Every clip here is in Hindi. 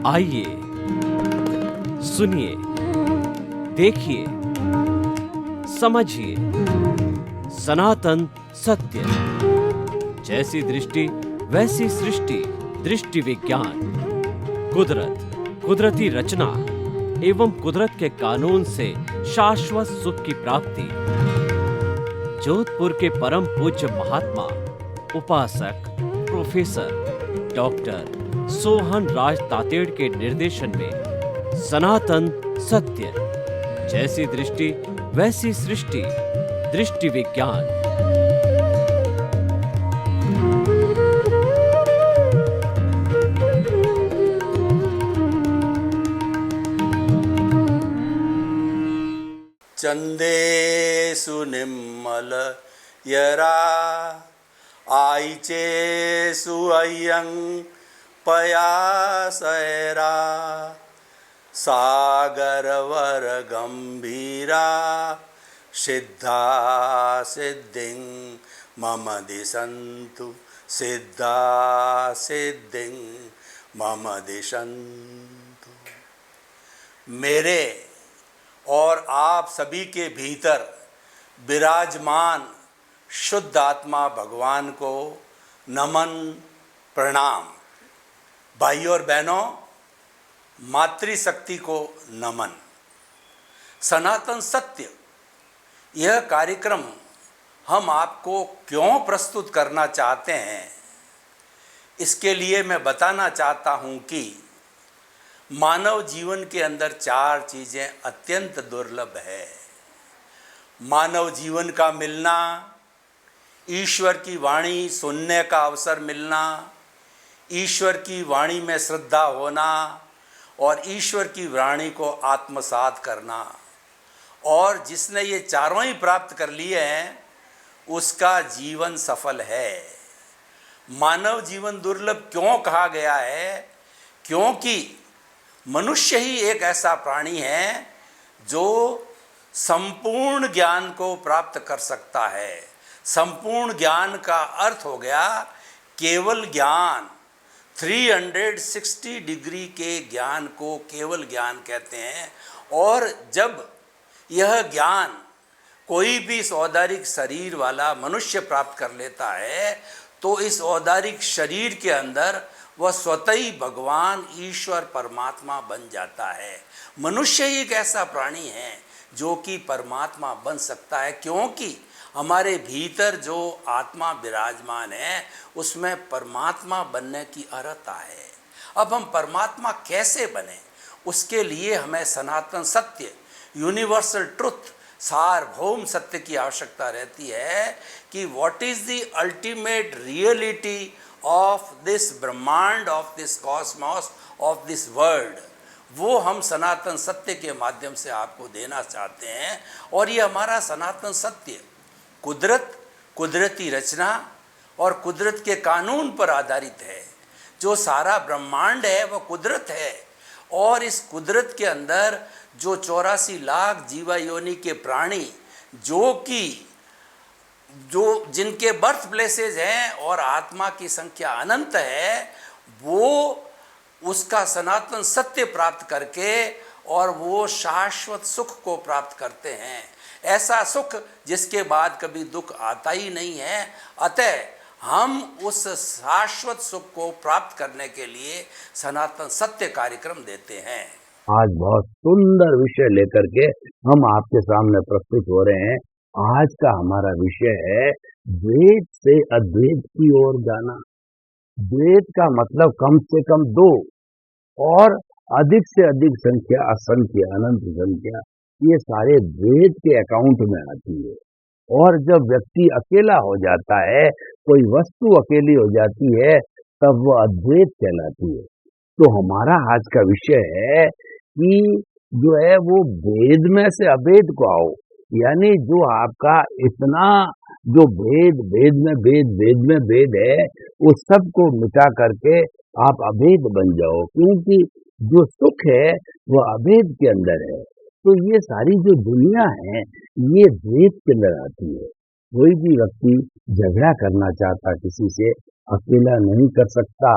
आइए, सुनिए, देखिए, समझिए सनातन सत्य। जैसी दृष्टि वैसी सृष्टि, दृष्टि विज्ञान। कुदरत, कुदरती रचना एवं कुदरत के कानून से शाश्वत सुख की प्राप्ति। जोधपुर के परम पूज्य महात्मा उपासक प्रोफेसर डॉक्टर सोहन राज तातेड़ के निर्देशन में सनातन सत्य। जैसी दृष्टि वैसी सृष्टि, दृष्टि विज्ञान। चंदेषु निम्मल यरा आईचेषु अय्यं पयासैरा सागरवर गंभीरा सिद्धा सिद्धिं मम दिशन्तु सिद्धा सिद्धिं मम दिशन्तु। मेरे और आप सभी के भीतर विराजमान शुद्ध आत्मा भगवान को नमन प्रणाम। भाइयों और बहनों, मातृशक्ति को नमन। सनातन सत्य यह कार्यक्रम हम आपको क्यों प्रस्तुत करना चाहते हैं, इसके लिए मैं बताना चाहता हूं कि मानव जीवन के अंदर 4 चीज़ें अत्यंत दुर्लभ है। मानव जीवन का मिलना, ईश्वर की वाणी सुनने का अवसर मिलना, ईश्वर की वाणी में श्रद्धा होना और ईश्वर की वाणी को आत्मसात करना। और जिसने ये चारों ही प्राप्त कर लिए हैं उसका जीवन सफल है। मानव जीवन दुर्लभ क्यों कहा गया है? क्योंकि मनुष्य ही एक ऐसा प्राणी है जो संपूर्ण ज्ञान को प्राप्त कर सकता है। संपूर्ण ज्ञान का अर्थ हो गया केवल ज्ञान। 360 डिग्री के ज्ञान को केवल ज्ञान कहते हैं। और जब यह ज्ञान कोई भी इस औदारिक शरीर वाला मनुष्य प्राप्त कर लेता है तो इस औदारिक शरीर के अंदर वह स्वतः ही भगवान ईश्वर परमात्मा बन जाता है। मनुष्य ही एक ऐसा प्राणी है जो कि परमात्मा बन सकता है, क्योंकि हमारे भीतर जो आत्मा विराजमान है उसमें परमात्मा बनने की अर्हता है। अब हम परमात्मा कैसे बने, उसके लिए हमें सनातन सत्य, यूनिवर्सल ट्रुथ, सार्वभौम सत्य की आवश्यकता रहती है कि what is the ultimate reality of this ब्रह्मांड, of this cosmos, of this world. वो हम सनातन सत्य के माध्यम से आपको देना चाहते हैं। और ये हमारा सनातन सत्य कुदरत, कुदरती रचना और कुदरत के कानून पर आधारित है। जो सारा ब्रह्मांड है वह कुदरत है। और इस कुदरत के अंदर जो 84 लाख जीवा योनि के प्राणी जो जिनके बर्थ प्लेसेज हैं और आत्मा की संख्या अनंत है, वो उसका सनातन सत्य प्राप्त करके और वो शाश्वत सुख को प्राप्त करते हैं। ऐसा सुख जिसके बाद कभी दुख आता ही नहीं है। अतः हम उस शाश्वत सुख को प्राप्त करने के लिए सनातन सत्य कार्यक्रम देते हैं। आज बहुत सुंदर विषय लेकर के हम आपके सामने प्रस्तुत हो रहे हैं। आज का हमारा विषय है द्वैत से अद्वैत की ओर जाना। द्वैत का मतलब कम से कम 2 और अधिक से अधिक संख्या, असंख्य, अनंत संख्या, ये सारे द्वैत के अकाउंट में आती है। और जब व्यक्ति अकेला हो जाता है, कोई वस्तु अकेली हो जाती है, तब वो अद्वैत कहलाती है। तो हमारा आज का विषय है कि जो है वो भेद में से अभेद को आओ, यानी जो आपका इतना जो भेद में भेद है, उस सब को मिटा करके आप अभेद बन जाओ, क्योंकि जो सुख है वो अभेद के अंदर है। तो ये सारी जो दुनिया है ये द्वैत के अंदर आती है। कोई भी व्यक्ति झगड़ा करना चाहता किसी से अकेला नहीं कर सकता।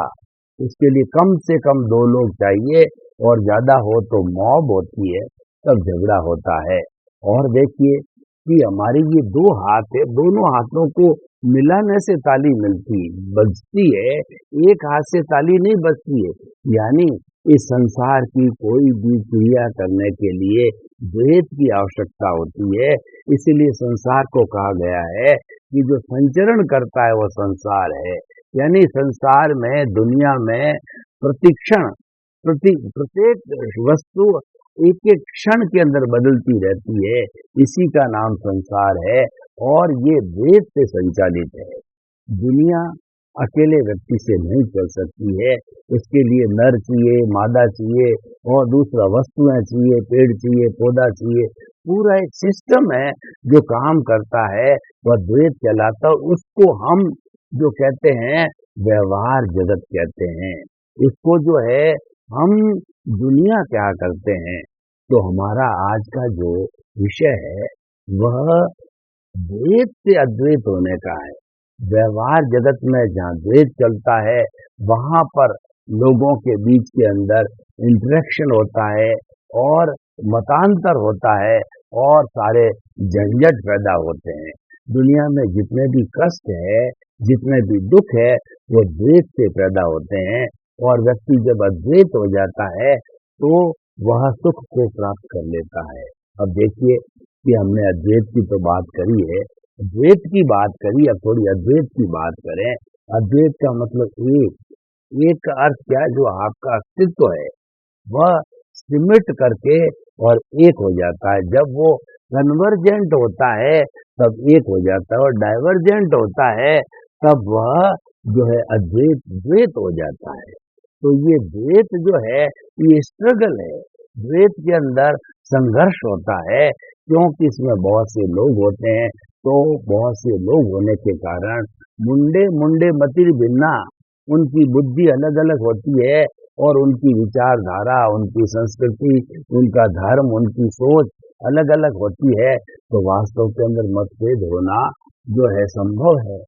उसके लिए कम से कम 2 लोग चाहिए और ज्यादा हो तो मॉब होती है, तब झगड़ा होता है। और देखिए कि हमारी ये 2 हाथ है, दोनों हाथों को मिलाने से ताली मिलती बजती है, एक हाथ से ताली नहीं बजती है। यानी इस संसार की कोई भी क्रिया करने के लिए द्वैत की आवश्यकता होती है। इसीलिए संसार को कहा गया है कि जो संचरण करता है वो संसार है। यानी संसार में, दुनिया में प्रतिक्षण प्रत्येक वस्तु एक एक क्षण के अंदर बदलती रहती है, इसी का नाम संसार है और ये द्वैत से संचालित है। दुनिया अकेले व्यक्ति से नहीं चल सकती है, उसके लिए नर चाहिए, मादा चाहिए और दूसरा वस्तुएं चाहिए, पेड़ चाहिए, पौधा चाहिए, पूरा एक सिस्टम है जो काम करता है, वह द्वैत कहलाता है। उसको हम जो कहते हैं व्यवहार जगत कहते हैं। इसको जो है हम दुनिया क्या करते हैं। तो हमारा आज का जो विषय है वह द्वैत से अद्वैत होने का है। व्यवहार जगत में जहाँ द्वैत चलता है वहां पर लोगों के बीच के अंदर इंटरेक्शन होता है और मतांतर होता है और सारे झंझट पैदा होते हैं। दुनिया में जितने भी कष्ट है, जितने भी दुख है, वो द्वैत से पैदा होते हैं और व्यक्ति जब अद्वैत हो जाता है तो वह सुख को प्राप्त कर लेता है। अब देखिए कि हमने अद्वैत की तो बात करी है, द्वैत की बात करी, अब थोड़ी अद्वैत की बात करें। अद्वैत का मतलब एक का अर्थ क्या है, जो आपका अस्तित्व है वह सिमट करके और एक हो जाता है। जब वो कन्वर्जेंट होता है तब एक हो जाता है और डाइवर्जेंट होता है तब वह जो है अद्वैत द्वैत हो जाता है। तो ये द्वैत जो है ये स्ट्रगल है, द्वैत के अंदर संघर्ष होता है, क्योंकि इसमें बहुत से लोग होते हैं। तो बहुत से लोग होने के कारण मुंडे मुंडे मतिर भिन्ना, उनकी बुद्धि अलग अलग होती है और उनकी विचारधारा, उनकी संस्कृति, उनका धर्म, उनकी सोच अलग अलग होती है। तो वास्तव के अंदर मतभेद होना जो है संभव है।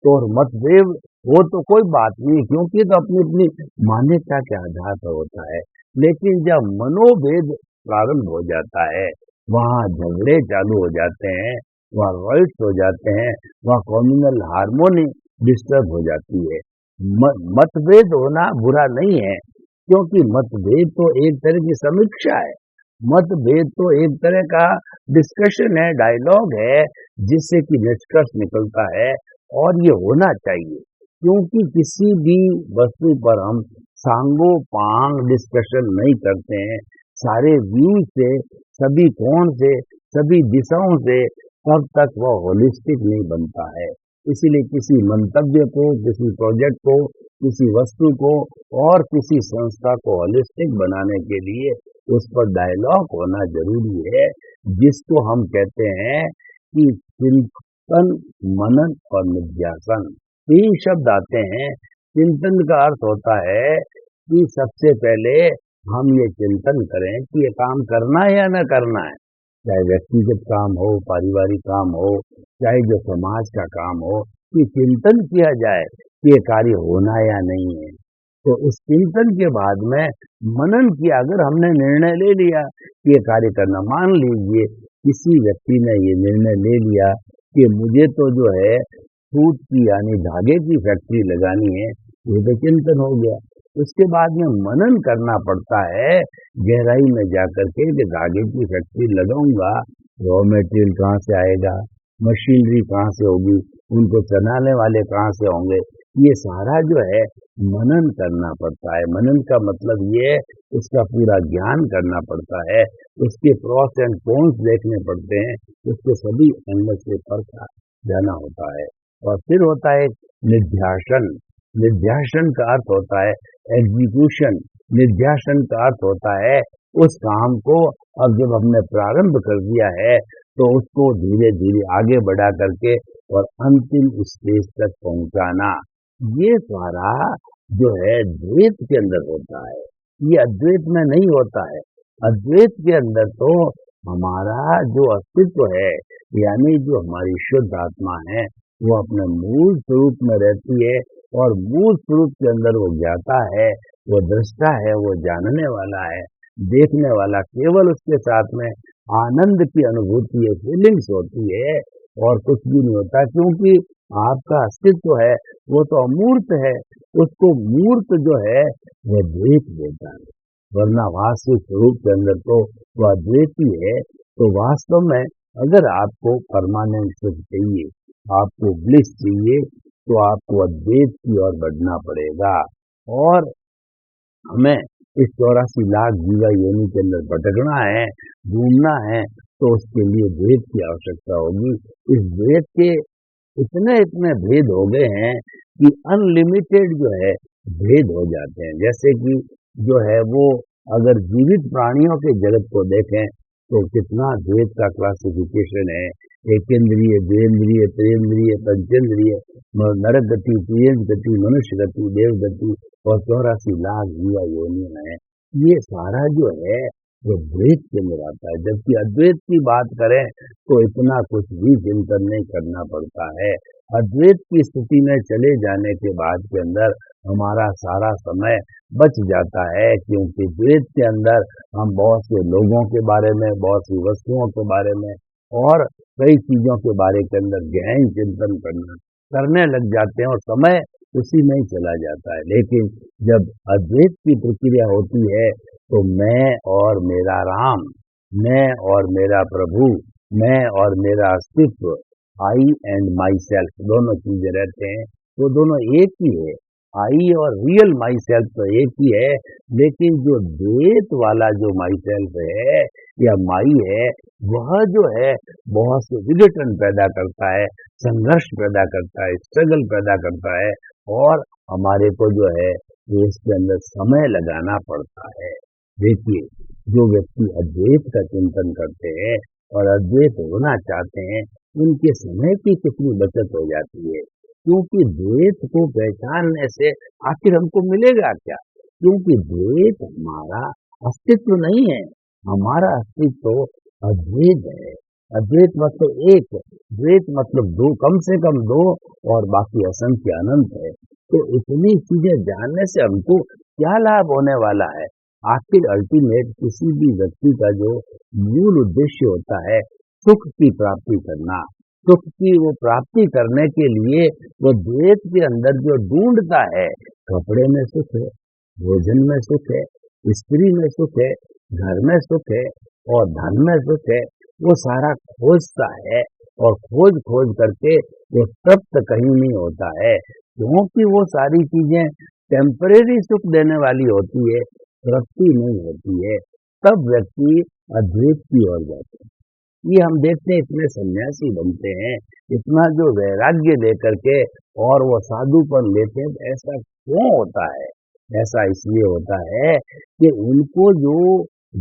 तो मतभेद वो तो कोई बात नहीं, क्योंकि तो अपनी अपनी मान्यता के आधार पर होता है। लेकिन जब मनोभेद प्रारंभ हो जाता है, वहाँ झगड़े चालू हो जाते हैं, वहाँ रॉइट्स हो जाते हैं, वहाँ कम्युनल हार्मोनी डिस्टर्ब हो जाती है। मतभेद होना बुरा नहीं है, क्योंकि मतभेद तो एक तरह की समीक्षा है, मतभेद तो एक तरह का डिस्कशन है, डायलॉग है, जिससे कि निष्कर्ष निकलता है और ये होना चाहिए। क्योंकि किसी भी वस्तु पर हम सांगो पांग डिस्कशन नहीं करते हैं, सारे व्यू से, सभी कोण से, सभी दिशाओं से, तब तक वह होलिस्टिक नहीं बनता है। इसीलिए किसी मंतव्य को, किसी प्रोजेक्ट को, किसी वस्तु को और किसी संस्था को होलिस्टिक बनाने के लिए उस पर डायलॉग होना जरूरी है, जिसको हम कहते हैं कि चिंतन, मनन और निध्यासन। 3 शब्द आते हैं। चिंतन का अर्थ होता है कि सबसे पहले हम ये चिंतन करें कि ये काम करना है या न करना है, चाहे व्यक्तिगत काम हो, पारिवारिक काम हो, चाहे जो समाज का काम हो, कि चिंतन किया जाए कि ये कार्य होना या नहीं है। तो उस चिंतन के बाद में मनन किया। अगर हमने निर्णय ले लिया कि ये कार्य करना, मान लीजिए किसी व्यक्ति ने ये निर्णय ले लिया कि मुझे तो जो है सूत की यानी धागे की फैक्ट्री लगानी है, ये तो चिंतन हो गया। उसके बाद में मनन करना पड़ता है गहराई में जाकर के कि धागे की फैक्ट्री लगाऊंगा, रॉ मटेरियल कहाँ से आएगा, मशीनरी कहाँ से होगी, उनको चलाने वाले कहाँ से होंगे, ये सारा जो है मनन करना पड़ता है। मनन का मतलब ये है उसका पूरा ज्ञान करना पड़ता है, उसके प्रॉस एंड कॉन्स देखने पड़ते हैं, उसके सभी एंगल से परखा जाना होता है। और फिर होता है निध्यासन। निध्यासन का अर्थ होता है एग्जीक्यूशन। निध्यासन का अर्थ होता है उस काम को अब जब हमने प्रारंभ कर दिया है तो उसको धीरे धीरे आगे बढ़ा करके और अंतिम स्टेज तक पहुंचाना। ये सारा जो है द्वैत के अंदर होता है, ये अद्वैत में नहीं होता है। अद्वैत के अंदर तो हमारा जो अस्तित्व है, यानी जो हमारी शुद्ध आत्मा है, वो अपने मूल स्वरूप में रहती है और मूल स्वरूप के अंदर वो ज्ञाता है, वो दृष्टा है, वो जानने वाला है, देखने वाला। केवल उसके साथ में आनंद की अनुभूति है, फीलिंग्स होती है और कुछ भी नहीं होता, क्योंकि आपका अस्तित्व है वो तो अमूर्त है, उसको मूर्त जो है वो देख देता है, वरना वास्तविक स्वरूप के अंदर तो वह अद्वैती है। तो वास्तव में अगर आपको परमानेंट सुख चाहिए, आपको ब्लिस चाहिए, तो आपको अद्वैत की ओर बढ़ना पड़ेगा और हमें इस 84 लाख जीवा योनि के अंदर भटकना है, घूमना है, तो उसके लिए द्वैत की आवश्यकता होगी। इस द्वैत के इतने इतने भेद हो गए हैं कि अनलिमिटेड जो है भेद हो जाते हैं। जैसे कि जो है वो अगर जीवित प्राणियों के जगत को देखें तो कितना द्वैत का क्लासिफिकेशन है, एकेंद्रिय, द्वेंद्रिय, त्रिंद्रिय, पंचेंद्रिय, नरक गति, प्रियंस गति, मनुष्य गति, देव गति और 84 लाख जीवा योनियां हैं। ये सारा जो है वो द्वैत के अंदर आता है। जबकि अद्वैत की बात करें तो इतना कुछ भी चिंतन नहीं करना पड़ता है। अद्वैत की स्थिति में चले जाने के बाद के अंदर हमारा सारा समय बच जाता है, क्योंकि द्वैत के अंदर हम बहुत से लोगों के बारे में, बहुत सी वस्तुओं के बारे में और कई चीजों के बारे के अंदर गहन चिंतन करने लग जाते हैं और समय उसी में ही चला जाता है। लेकिन जब अद्वैत की प्रक्रिया होती है तो मैं और मेरा राम, मैं और मेरा प्रभु, मैं और मेरा अस्तित्व, आई एंड माई सेल्फ, दोनों चीजें रहते हैं। वो दोनों एक ही है, आई और रियल माई सेल्फ तो एक ही है, लेकिन जो द्वैत वाला जो माई सेल्फ है या माई है, वह जो है बहुत से विघटन पैदा करता है, संघर्ष पैदा करता है, स्ट्रगल पैदा करता है और हमारे को जो है इसके अंदर समय लगाना पड़ता है। देखिए, जो व्यक्ति अद्वैत का चिंतन करते हैं और अद्वैत होना चाहते हैं, उनके समय की कितनी बचत हो जाती है, क्योंकि द्वैत को पहचानने से आखिर हमको मिलेगा क्या? क्योंकि द्वैत हमारा अस्तित्व नहीं है, हमारा अस्तित्व अद्वैत है। अद्वैत मतलब एक, द्वैत मतलब दो, कम से कम दो और बाकी असंख्य अनंत है। तो इतनी चीजें जानने से हमको क्या लाभ होने वाला है? आखिर अल्टीमेट किसी भी व्यक्ति का जो मूल उद्देश्य होता है सुख की प्राप्ति करना, सुख की वो प्राप्ति करने के लिए वो द्वैत के अंदर जो ढूंढता है, कपड़े में सुख है, भोजन में सुख है, स्त्री में सुख है, घर में सुख है और धन में सुख है, वो सारा खोजता है और खोज खोज करके वो तृप्त कहीं नहीं होता है, क्योंकि वो सारी चीजें टेम्परेरी सुख देने वाली होती है, तृप्ति नहीं होती है। तब व्यक्ति अद्वैत की ओर जाते हैं। ये हम देखते हैं, इतने सन्यासी बनते हैं, इतना जो वैराग्य लेकर के और वो साधुपन लेते हैं, तो ऐसा क्यों होता है? ऐसा इसलिए होता है कि उनको जो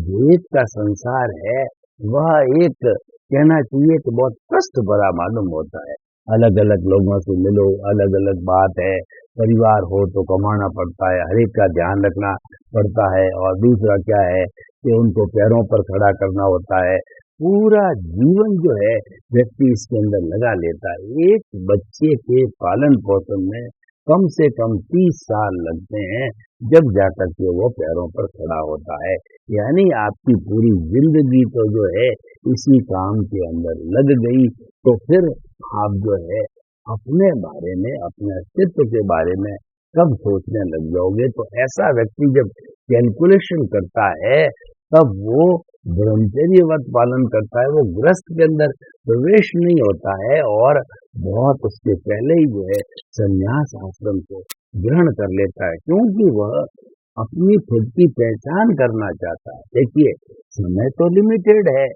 द्वैत का संसार है वह एक कहना चाहिए कि बहुत कष्ट भरा मालूम होता है। अलग अलग लोगों से मिलो, अलग अलग बात है, परिवार हो तो कमाना पड़ता है, हर एक का ध्यान रखना पड़ता है और दूसरा क्या है कि उनको पैरों पर खड़ा करना होता है। पूरा जीवन जो है व्यक्ति इसके अंदर लगा लेता है। एक बच्चे के पालन पोषण में कम से कम 30 साल लगते हैं, जब जाकर के वो पैरों पर खड़ा होता है। यानी आपकी पूरी जिंदगी तो जो है इसी काम के अंदर लग गई, तो फिर आप जो है अपने बारे में, अपने अस्तित्व के बारे में कब सोचने लग जाओगे? तो ऐसा व्यक्ति जब कैलकुलेशन करता है तब वो ब्रह्मचर्यवत पालन करता है, वो गृहस्थ के अंदर प्रवेश नहीं होता है और बहुत उसके पहले ही जो है संन्यास आश्रम को ग्रहण कर लेता है, क्योंकि वह अपनी खुद की पहचान करना चाहता है। देखिए, समय तो लिमिटेड है।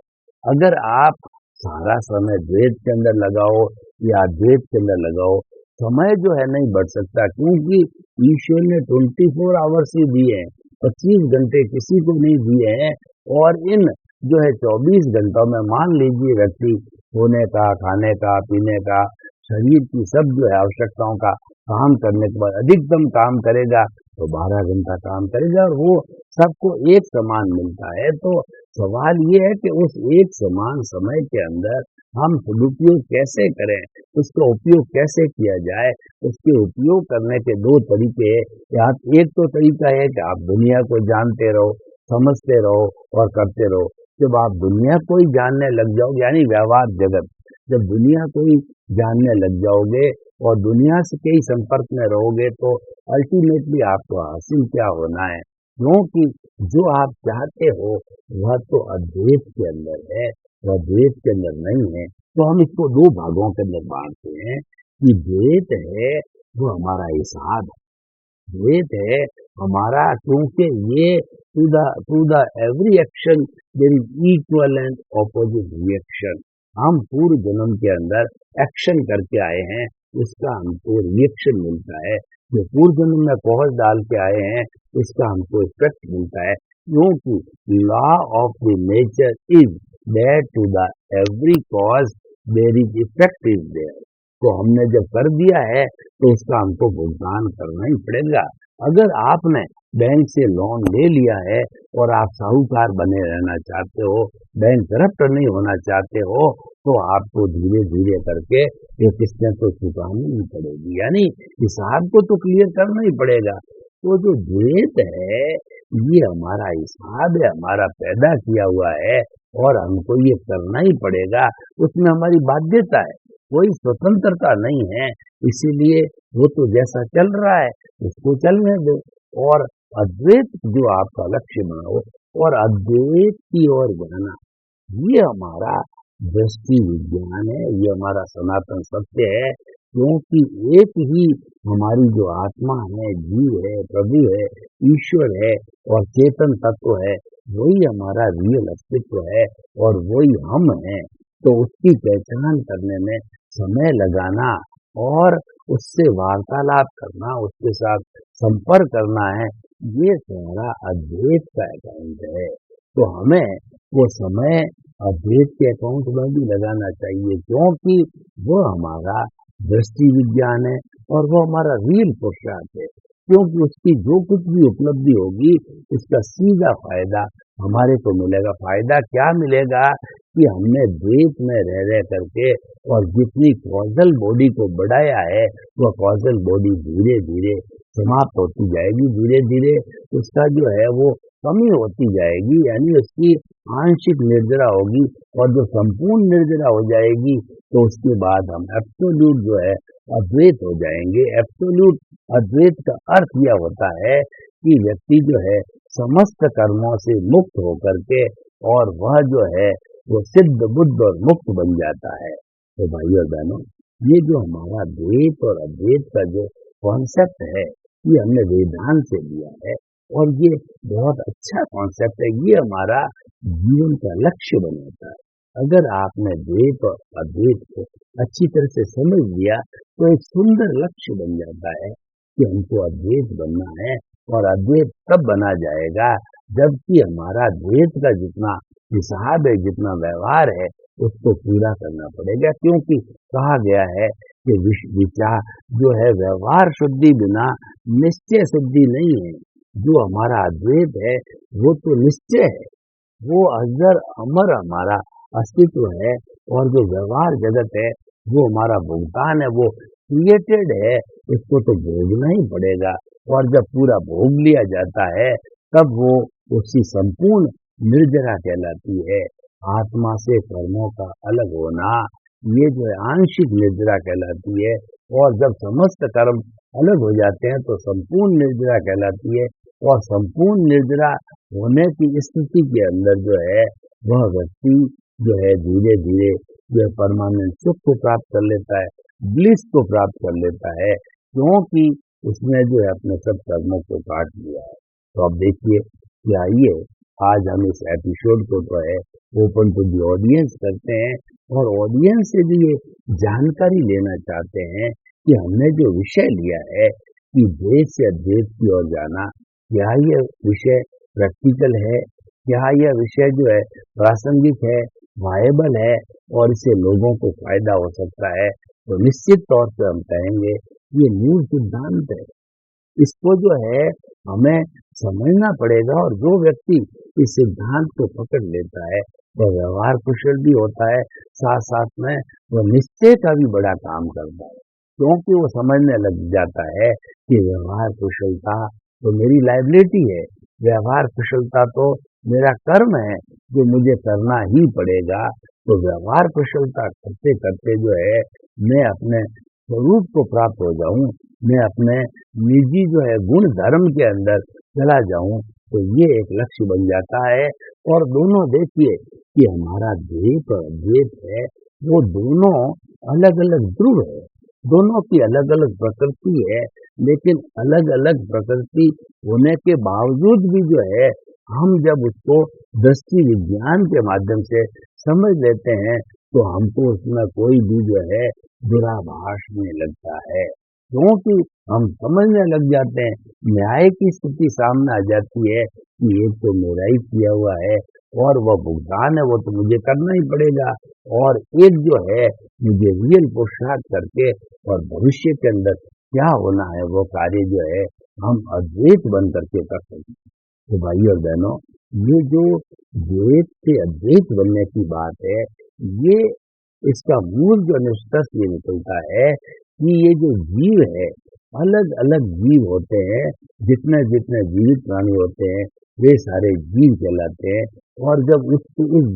अगर आप सारा समय द्वैत के अंदर लगाओ या अद्वैत के अंदर लगाओ, समय जो है नहीं बढ़ सकता, क्योंकि ईश्वर ने 24 आवर्स ही दिए हैं, 25 घंटे किसी को नहीं दिए हैं। और इन जो है 24 घंटों में मान लीजिए व्यक्ति सोने का, खाने का, पीने का, शरीर की सब जो है आवश्यकताओं का काम करने के बाद अधिकतम काम करेगा तो 12 घंटा काम करेगा और वो सबको एक समान मिलता है। तो सवाल ये है कि उस एक समान समय के अंदर हम सदुपयोग कैसे करें, उसका उपयोग कैसे किया जाए, उसके उपयोग करने के दो तरीके हैं। या एक तो तरीका है कि आप दुनिया को जानते रहो, समझते रहो और करते रहो। जब आप दुनिया को ही जानने लग जाओगे, यानी व्यवहार जगत, जब दुनिया को ही जानने लग जाओगे और दुनिया से के ही संपर्क में रहोगे, तो अल्टीमेटली आपको हासिल क्या होना है, क्योंकि जो आप चाहते हो वह तो अद्वैत के अंदर है, वह द्वैत के अंदर नहीं है। तो हम इसको दो भागों के अंदर बांटते हैं कि द्वैत है वो हमारा हिसाब है, द्वैत है हमारा, क्योंकि ये to the every action there is equal and opposite reaction. हम पूर्व जन्म के अंदर एक्शन करके आए हैं, उसका हमको रिएक्शन मिलता है। जो पूर्व जन्म में कॉज डाल के आए हैं, उसका हमको इफेक्ट मिलता है। क्योंकि law of the nature is that to the every cause there is effect is there. तो हमने जब कर दिया है तो उसका हमको भुगतान करना ही पड़ेगा। अगर आपने बैंक से लोन ले लिया है और आप साहूकार बने रहना चाहते हो, बैंक करप्ट नहीं होना चाहते हो, तो आपको धीरे धीरे करके ये किस्तें तो चुकानी ही पड़ेगी, यानी हिसाब को तो क्लियर करना ही पड़ेगा। तो जो द्वैत है ये हमारा हिसाब है, हमारा पैदा किया हुआ है और हमको ये करना ही पड़ेगा, उसमें हमारी बाध्यता है, कोई स्वतंत्रता नहीं है। इसीलिए वो तो जैसा चल रहा है उसको चलने दो और अद्वैत जो आपका लक्ष्य बनाओ और अद्वैत की ओर जाना, ये हमारा दृष्टि विज्ञान है, ये हमारा सनातन सत्य है। क्योंकि एक ही हमारी जो आत्मा है, जीव है, प्रभु है, ईश्वर है और चेतन तत्व है, वही हमारा रियल अस्तित्व है और वही हम हैं। तो उसकी पहचान करने में समय लगाना और उससे वार्तालाप करना, उसके साथ संपर्क करना है, ये सारा अद्वैत का अकाउंट है। तो हमें वो समय अद्वैत के अकाउंट में भी लगाना चाहिए, क्योंकि वो हमारा दृष्टि विज्ञान है और वो हमारा रियल पुरुषार्थ है। क्योंकि उसकी जो कुछ भी उपलब्धि होगी उसका सीधा फायदा हमारे को मिलेगा। फायदा क्या मिलेगा कि हमने द्वैत में रह करके और जितनी कॉजल बॉडी को बढ़ाया है, वह कॉजल बॉडी धीरे धीरे समाप्त होती जाएगी, धीरे धीरे उसका जो है वो कमी होती जाएगी, यानी उसकी आंशिक निर्जरा होगी। और जो संपूर्ण निर्जरा हो जाएगी तो उसके बाद हम एब्सोल्यूट जो है अद्वैत हो जाएंगे। एब्सोल्यूट अद्वैत का अर्थ यह होता है कि व्यक्ति जो है समस्त कर्मों से मुक्त होकर के और वह जो है वो सिद्ध बुद्ध और मुक्त बन जाता है। तो भाइयों और बहनों, ये जो हमारा द्वैत और अद्वैत का जो कॉन्सेप्ट है, ये हमने वेदांत से लिया है और ये बहुत अच्छा कॉन्सेप्ट है। ये हमारा जीवन का लक्ष्य बनाता है। अगर आपने द्वैत और अद्वैत को अच्छी तरह से समझ लिया तो एक सुंदर लक्ष्य बन जाता है कि हमको अद्वैत बनना है। और अद्वैत तब बना जाएगा जबकि हमारा द्वैत का जितना हिसाब है, जितना व्यवहार है, उसको पूरा करना पड़ेगा। क्योंकि कहा गया है कि विचार जो है व्यवहार शुद्धि बिना निश्चय शुद्धि नहीं है। जो हमारा अद्वैत है वो तो निश्चय है, वो अजर अमर हमारा अस्तित्व है। और जो व्यवहार जगत है वो हमारा भुगतान है, वो क्रिएटेड है, उसको तो भोगना ही पड़ेगा। और जब पूरा भोग लिया जाता है तब वो उसकी संपूर्ण निर्जरा कहलाती है। आत्मा से कर्मों का अलग होना, ये जो है आंशिक निर्जरा कहलाती है। और जब समस्त कर्म अलग हो जाते हैं तो संपूर्ण निर्जरा कहलाती है। और संपूर्ण निर्जरा होने की स्थिति के अंदर जो है वह व्यक्ति जो है धीरे धीरे जो परमानेंट सुख को प्राप्त कर लेता है, ब्लिस को प्राप्त कर लेता है, क्योंकि उसने जो है अपने सब कर्मों को काट लिया है। तो अब देखिए कि आइए आज हम इस एपिसोड को तो है ओपन टू दी ऑडियंस करते हैं और ऑडियंस से भी ये जानकारी लेना चाहते हैं कि हमने जो विषय लिया है कि द्वैत से अद्वैत की ओर जाना, क्या यह विषय प्रैक्टिकल है, क्या यह विषय जो है प्रासंगिक है, वायबल है और इससे लोगों को फायदा हो सकता है। तो निश्चित तौर से हम कहेंगे ये मूल सिद्धांत है, इसको जो है हमें समझना पड़ेगा। और जो व्यक्ति इस सिद्धांत को पकड़ लेता है वह व्यवहार कुशल भी होता है, साथ साथ में वह निश्चय का भी बड़ा काम करता है, क्योंकि वो समझने लग जाता है कि व्यवहार कुशलता तो मेरी लायबिलिटी है, व्यवहार कुशलता तो मेरा कर्म है जो मुझे करना ही पड़ेगा। तो व्यवहार कुशलता करते करते जो है मैं अपने स्वरूप को प्राप्त हो जाऊं, मैं अपने निजी जो है गुण धर्म के अंदर चला जाऊं, तो ये एक लक्ष्य बन जाता है। और दोनों देखिए कि हमारा द्वैत और अद्वैत है, वो दोनों अलग अलग ध्रुव है, दोनों की अलग अलग प्रकृति है, लेकिन अलग अलग प्रकृति होने के बावजूद भी जो है हम जब उसको दृष्टि विज्ञान के माध्यम से समझ लेते हैं तो हमको उसमें कोई भी जो है दुराभास नहीं लगता है, क्योंकि हम समझने लग जाते हैं, न्याय की स्थिति सामने आ जाती है कि ये तो मेरा ही किया हुआ है और वह भुगतान है वो तो मुझे करना ही पड़ेगा, और एक जो है मुझे रियल पुरुषार्थ करके और भविष्य के अंदर क्या होना है वो कार्य जो है हम अद्वैत बन करके कर सकते हैं। तो भाई और बहनों, ये जो द्वैत से अद्वैत बनने की बात है, ये इसका मूल जो निष्कर्ष ये निकलता है कि ये जो जीव है, अलग अलग जीव होते हैं, जितने जितने जीवित प्राणी होते हैं वे सारे जीव कहलाते हैं। और जब उस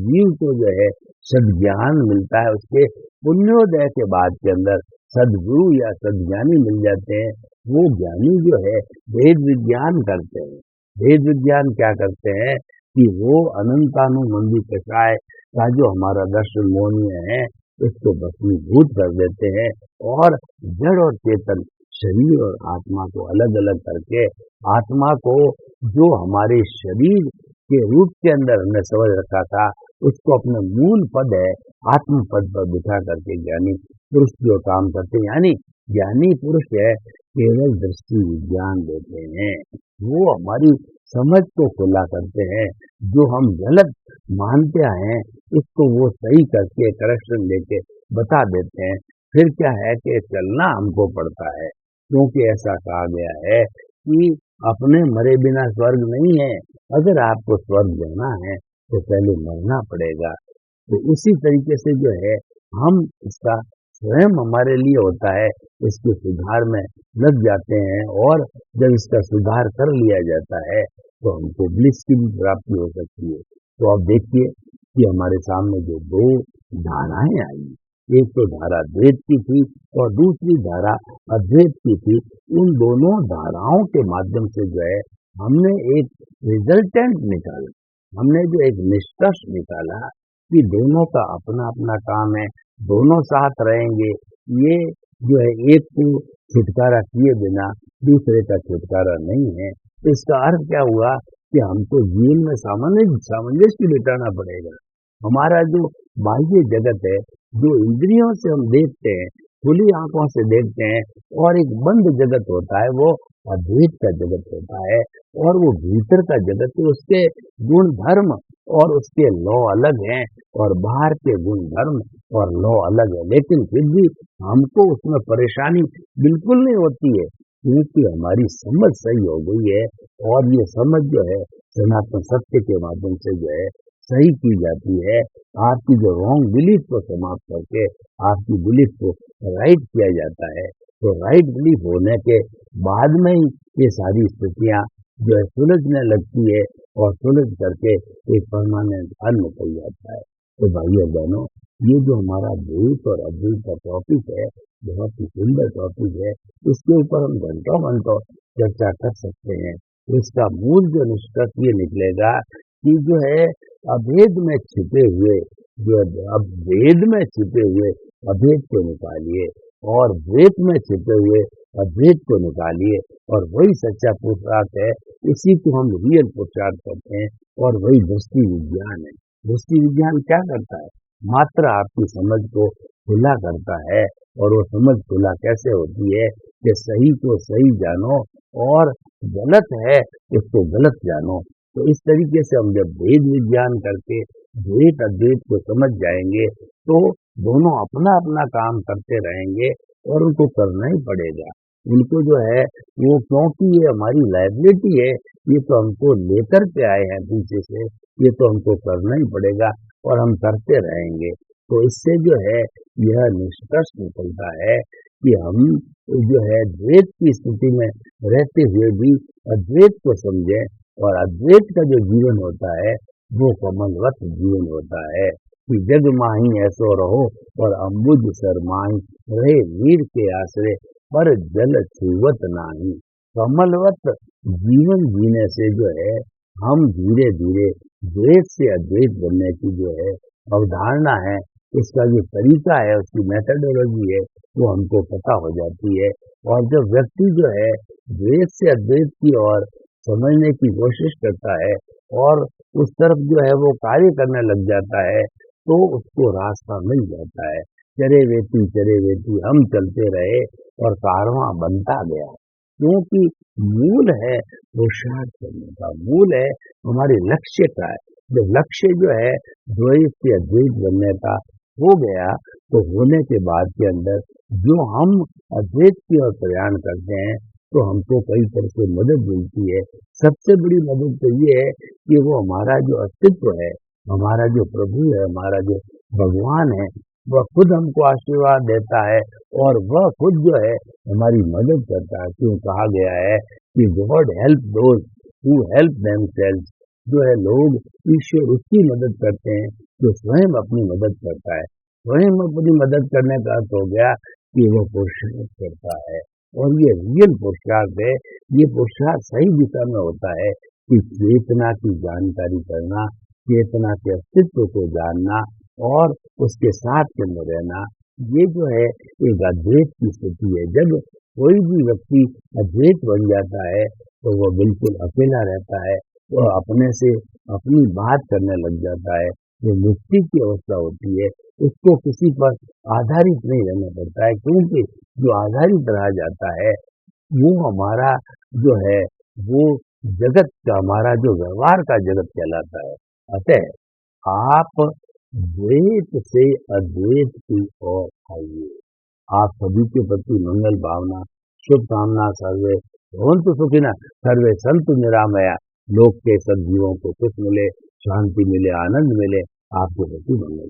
जीव को जो है सद्ज्ञान मिलता है, उसके पुण्योदय के बाद के अंदर सद्गुरु या सद्ज्ञानी मिल जाते हैं, वो ज्ञानी जो है वेद विज्ञान करते हैं। वेद विज्ञान क्या करते हैं कि वो अनंतानुमंदी कषाय का जो हमारा दर्शन मोहनीय है उसको भस्मीभूत कर देते हैं, और जड़ और चेतन, शरीर और आत्मा को अलग अलग करके आत्मा को जो हमारे शरीर के रूप के अंदर हमने समझ रखा था उसको अपने मूल पद है आत्म पद पर बिठा करके ज्ञानी पुरुष जो काम करते हैं, यानी ज्ञानी पुरुष है केवल दृष्टि विज्ञान देते हैं, वो हमारी समझ को खुला करते हैं, जो हम गलत मानते आए हैं उसको वो सही करके करेक्शन लेके बता देते हैं। फिर क्या है कि चलना हमको पड़ता है, क्योंकि ऐसा कहा गया है कि अपने मरे बिना स्वर्ग नहीं है, अगर आपको स्वर्ग जाना है तो पहले मरना पड़ेगा। तो इसी तरीके से जो है हम इसका स्वयं हमारे लिए होता है, इसके सुधार में लग जाते हैं, और जब इसका सुधार कर लिया जाता है तो हमको ब्लिस की भी प्राप्ति हो सकती है। तो अब देखिए कि हमारे सामने जो दो धाराएं आई, एक तो धारा द्वैत की थी और दूसरी धारा अद्वैत की थी। उन दोनों धाराओं के माध्यम से जो है हमने एक रिजल्टेंट निकाला, हमने जो एक निष्कर्ष निकाला कि दोनों का अपना अपना काम है, दोनों साथ रहेंगे, ये जो है एक को छुटकारा किए बिना दूसरे का छुटकारा नहीं है। तो इसका अर्थ क्या हुआ कि हमको जीवन में सामंजस्य बिठाना पड़ेगा। हमारा जो बाह्य जगत है, जो इंद्रियों से हम देखते हैं, खुली आंखों से देखते हैं, और एक बंद जगत होता है वो अद्वैत का जगत होता है, और वो भीतर का जगत है, उसके गुण धर्म और उसके लौ अलग हैं, और बाहर के गुण धर्म और लौ अलग है, लेकिन फिर भी हमको उसमें परेशानी बिल्कुल नहीं होती है, क्योंकि हमारी समझ सही हो गई है, और ये समझ जो है सनातन सत्य के माध्यम से जो है सही की जाती है। आपकी जो रॉन्ग बिलीफ को समाप्त करके आपकी बिलीफ को राइट किया जाता है, तो राइट बिलीफ होने के बाद में ही ये सारी स्थितियां जो है सुलझने लगती है, और सुलझ करके एक परमानेंट हल निकल जाता है। तो भाइयों बहनों, ये जो हमारा द्वैत और अद्वैत का टॉपिक है, बहुत ही सुंदर टॉपिक है, इसके ऊपर हम घंटों घंटों चर्चा कर सकते हैं। इसका मूल जो निष्कर्ष ये निकलेगा कि जो है अभेद में छिपे हुए, जो अब वेद में छिपे हुए अभेद को निकालिए, और वेद में छिपे हुए अभेद को निकालिए, और वही सच्चा पुरुषार्थ है, इसी को हम रियल पुरुषार्थ कहते हैं, और वही दृष्टि विज्ञान है। दृष्टि विज्ञान क्या करता है? मात्र आपकी समझ को खुला करता है, और वो समझ खुला कैसे होती है कि सही को सही जानो और गलत है उसको गलत जानो। तो इस तरीके से हम जब वेद विज्ञान करके द्वैत अद्वैत को समझ जाएंगे तो दोनों अपना अपना काम करते रहेंगे, और उनको करना ही पड़ेगा। उनको जो है वो, क्योंकि ये हमारी लायबिलिटी है, ये तो हमको लेकर के आए हैं पीछे से, ये तो हमको करना ही पड़ेगा। और हम करते रहेंगे। तो इससे जो है यह निष्कर्ष निकलता है कि हम जो है द्वैत की स्थिति में रहते हुए भी अद्वैत को समझें, और अद्वैत का जो जीवन होता है वो कमलवत जीवन होता है कि जग माही ऐसो रहो और अम्बुज सर माही रहे वीर के आश्रय पर जल छुवत नाही। कमलवत जीवन जीने से जो है हम धीरे धीरे द्वैत से अद्वैत बनने की जो है अवधारणा है, उसका जो तरीका है, उसकी मेथडोलॉजी है, वो हमको पता हो जाती है। और जब व्यक्ति जो है द्वैत से अद्वैत की ओर समझने की कोशिश करता है और उस तरफ जो है वो कार्य करने लग जाता है, तो उसको रास्ता मिल जाता है। चरे वेती हम चलते रहे और कारवां बनता गया, क्योंकि मूल है पुरुषार्थ करने का, मूल है हमारे लक्ष्य का है। जब लक्ष्य जो है द्वैत से अद्वैत बनने का हो गया, तो होने के बाद के अंदर जो हम अद्वैत की ओर प्रयाण करते हैं, तो हमको कई तरह से मदद मिलती है। सबसे बड़ी मदद तो ये है कि वो हमारा जो अस्तित्व है, हमारा जो प्रभु है, हमारा जो भगवान है, वह खुद हमको आशीर्वाद देता है और वह खुद जो है हमारी मदद करता है। क्यों कहा गया है कि God help those who help themselves, जो है लोग, ईश्वर उसकी मदद करते हैं जो स्वयं अपनी मदद करता है। स्वयं अपनी मदद करने का अर्थ हो गया कि वो पुरुषार्थ करता है, और ये रियल पुरुषार्थ है। ये पुरुषार्थ सही दिशा में होता है कि चेतना की जानकारी करना, चेतना के अस्तित्व को जानना और उसके साथ के में रहना, ये जो है एक अद्वैत की स्थिति है। जब कोई भी व्यक्ति अद्वैत बन जाता है तो वह बिल्कुल अकेला रहता है, वह अपने से अपनी बात करने लग जाता है। जो मुक्ति की अवस्था होती है, उसको किसी पर आधारित नहीं रहना पड़ता है, क्योंकि जो आधारित रहा जाता है वो हमारा जो है वो जगत का, हमारा जो व्यवहार का जगत कहलाता है। अतः आप द्वैत से अद्वैत की ओर आइए। आप सभी के प्रति मंगल भावना, शुभकामना। सर्वे भवन्तु सुखिनः, सर्वे सन्तु निरामया। लोक के सब जीवों को सुख मिले, शांति मिले, आनंद मिले। आपके प्रति मंगल।